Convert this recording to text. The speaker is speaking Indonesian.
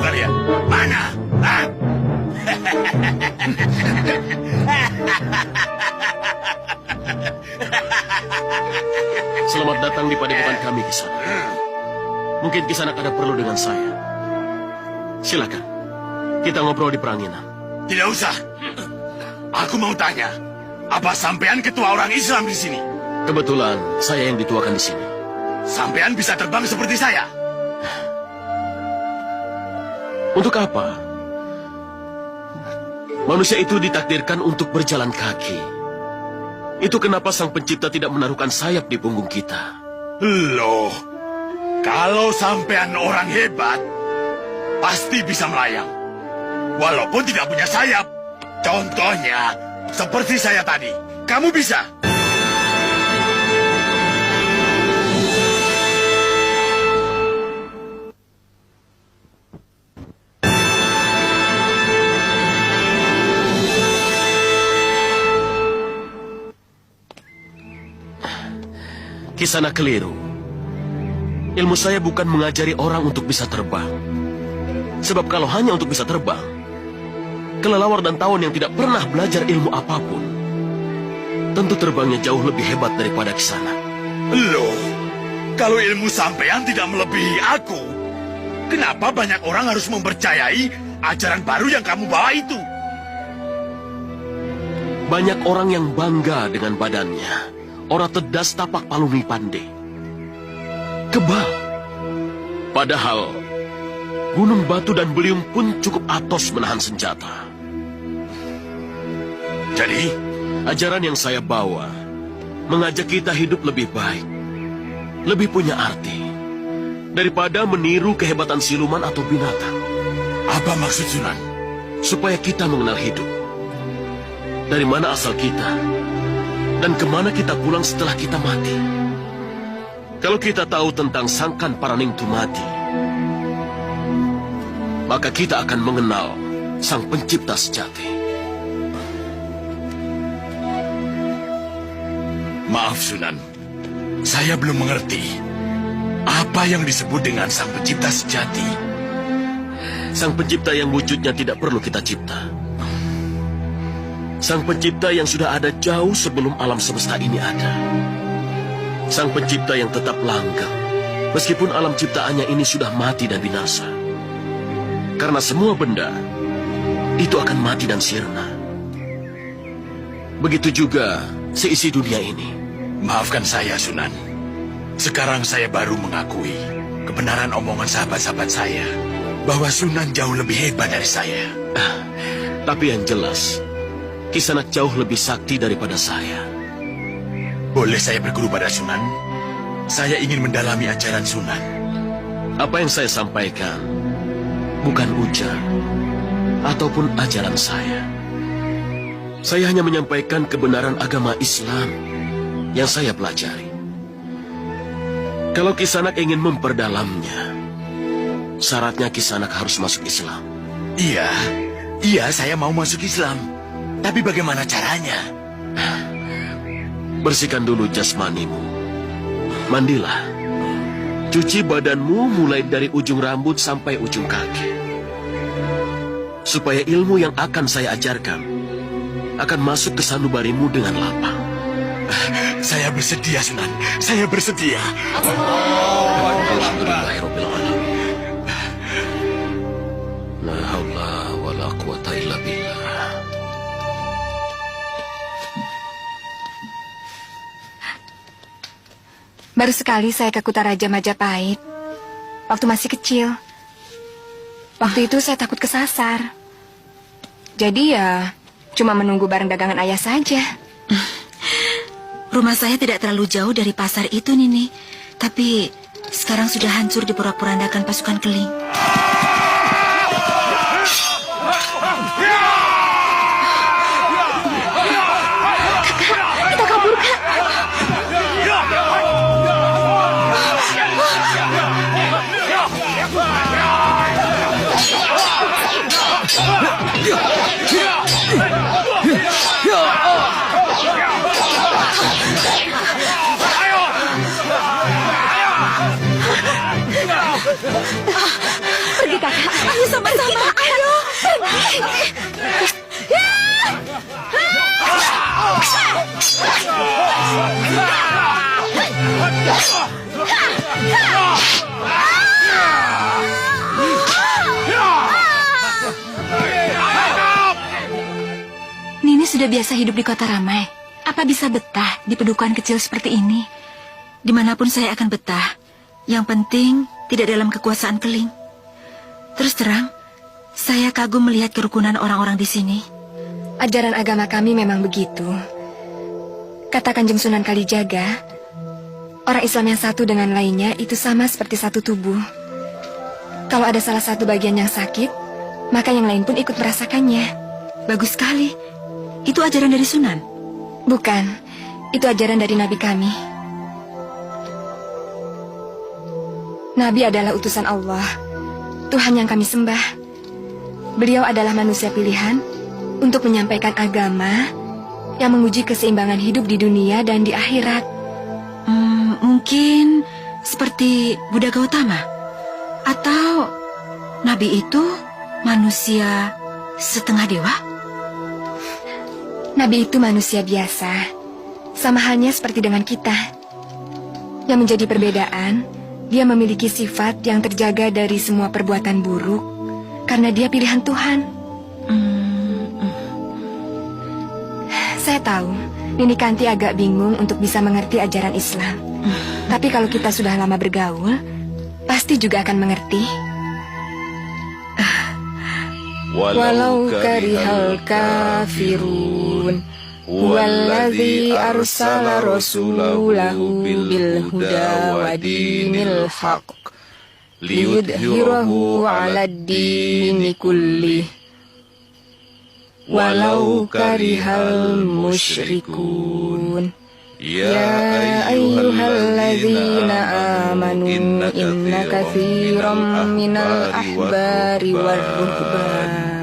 kalian? Mana? Hah? Selamat datang di padepokan kami, Kisanak. Mungkin Kisanak ada perlu dengan saya. Silakan, kita ngobrol di peranginan. Tidak usah. Aku mau tanya, apa sampean ketua orang Islam di sini? Kebetulan saya yang dituakan di sini. Sampean bisa terbang seperti saya? Untuk apa? Manusia itu ditakdirkan untuk berjalan kaki. Itu kenapa Sang Pencipta tidak menaruhkan sayap di punggung kita. Loh, kalau sampean orang hebat, pasti bisa melayang. Walaupun tidak punya sayap. Contohnya, seperti saya tadi. Kamu bisa? Kisanak keliru. Ilmu saya bukan mengajari orang untuk bisa terbang. Sebab kalau hanya untuk bisa terbang, kelelawar dan tawon yang tidak pernah belajar ilmu apapun, tentu terbangnya jauh lebih hebat daripada Kisanak. Loh, kalau ilmu sampean tidak melebihi aku, kenapa banyak orang harus mempercayai ajaran baru yang kamu bawa itu? Banyak orang yang bangga dengan badannya. Ora tedas tapak palungi pande. Kebal. Padahal, gunung batu dan beliung pun cukup atos menahan senjata. Jadi, ajaran yang saya bawa mengajak kita hidup lebih baik, lebih punya arti, daripada meniru kehebatan siluman atau binatang. apa maksud Sunan? Supaya kita mengenal hidup. Dari mana asal kita, dan kemana kita pulang setelah kita mati. Kalau kita tahu tentang Sangkan Paraning Tumati, maka kita akan mengenal Sang Pencipta sejati. Maaf Sunan, saya belum mengerti apa yang disebut dengan Sang Pencipta sejati. Sang Pencipta yang wujudnya tidak perlu kita cipta. Sang Pencipta yang sudah ada jauh sebelum alam semesta ini ada. Sang Pencipta yang tetap langgeng, meskipun alam ciptaannya ini sudah mati dan binasa. Karena semua benda itu akan mati dan sirna. Begitu juga seisi dunia ini. Maafkan saya Sunan. Sekarang saya baru mengakui kebenaran omongan sahabat-sahabat saya bahwa Sunan jauh lebih hebat dari saya. Tapi yang jelas, Kisanak jauh lebih sakti daripada saya. Boleh saya berguru pada Sunan? Saya ingin mendalami ajaran Sunan. Apa yang saya sampaikan bukan ujar ataupun ajaran saya. Saya hanya menyampaikan kebenaran agama Islam yang saya pelajari. Kalau Kisanak ingin memperdalamnya, syaratnya Kisanak harus masuk Islam. Iya, saya mau masuk Islam. Tapi bagaimana caranya? Bersihkan dulu jasmanimu. Mandilah. Cuci badanmu mulai dari ujung rambut sampai ujung kaki. Supaya ilmu yang akan saya ajarkan akan masuk ke sanubarimu dengan lapang. Saya bersedia, Sunan. Saya bersedia. Alhamdulillahirrahmanirrahim. La haula wa la quwata illa billah. Baru sekali saya ke Kutaraja Majapahit. Waktu masih kecil. Waktu itu saya takut kesasar. Jadi ya, cuma menunggu barang dagangan ayah saja. Rumah saya tidak terlalu jauh dari pasar itu, Nini. Tapi sekarang sudah hancur diporak-porandakan pasukan Keling. Kita kabur, Kak. Pergi Pergi kakak. Ayo sama-sama. Ayo. Nini sudah biasa hidup di kota ramai. Apa bisa betah di pedukuhan kecil seperti ini? Dimanapun saya akan betah. Yang penting tidak dalam kekuasaan Keling. Terus terang, saya kagum melihat kerukunan orang-orang di sini. Ajaran agama kami memang begitu. Kata Kanjeng Sunan Kalijaga, orang Islam yang satu dengan lainnya itu sama seperti satu tubuh. Kalau ada salah satu bagian yang sakit, maka yang lain pun ikut merasakannya. Bagus sekali. Itu ajaran dari Sunan? Bukan, itu ajaran dari Nabi kami. Nabi adalah utusan Allah, Tuhan yang kami sembah. Beliau adalah manusia pilihan untuk menyampaikan agama yang menguji keseimbangan hidup di dunia dan di akhirat. Mungkin seperti Buddha Gautama. Atau Nabi itu manusia setengah dewa? Nabi itu manusia biasa, sama halnya seperti dengan kita. Yang menjadi perbedaan, dia memiliki sifat yang terjaga dari semua perbuatan buruk, karena dia pilihan Tuhan. Saya tahu, Nini Kanti agak bingung untuk bisa mengerti ajaran Islam. Tapi kalau kita sudah lama bergaul, pasti juga akan mengerti. Walau karihal kafirun, huwallazi arsala rasulahu bil huda wa dinil haq liyudhhirahu 'alad dini kullih walau karihal musyrikun. Ya ayyuhalladzina amanu inna katsiran minal ahbari war ruhban